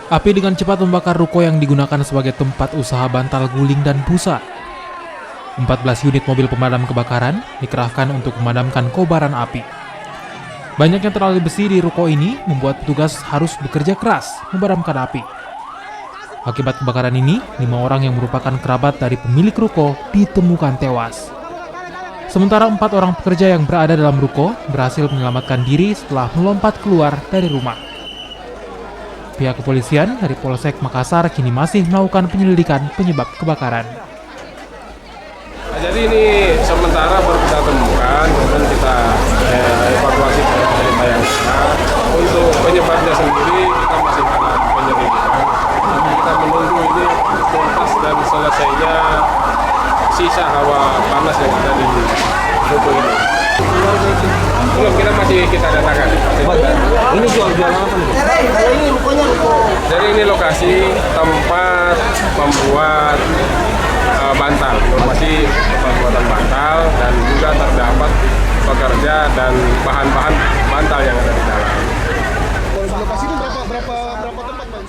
Api dengan cepat membakar ruko yang digunakan sebagai tempat usaha bantal guling dan busa. 14 unit mobil pemadam kebakaran dikerahkan untuk memadamkan kobaran api. Banyaknya tali besi di ruko ini membuat petugas harus bekerja keras memadamkan api. Akibat kebakaran ini, 5 orang yang merupakan kerabat dari pemilik ruko ditemukan tewas. Sementara 4 orang pekerja yang berada dalam ruko berhasil menyelamatkan diri setelah melompat keluar dari rumah. Pihak kepolisian dari Polsek Makassar kini masih melakukan penyelidikan penyebab kebakaran. Nah, jadi ini sementara baru kita temukan, kemudian kita evakuasi ke Bayangkara. Untuk penyebabnya sendiri kita masih dalam penyelidikan. Kita menunggu ini tuntas dan selesainya sisa hawa panas yang ada di ruko ini. Belum, kita datakan. Ini jual-jual apa nih? Ini pokoknya. Jadi ini lokasi tempat membuat bantal, lokasi pembuatan bantal, dan juga terdapat pekerja dan bahan-bahan bantal yang ada di dalam. Lokasi ini berapa tempat, Bang?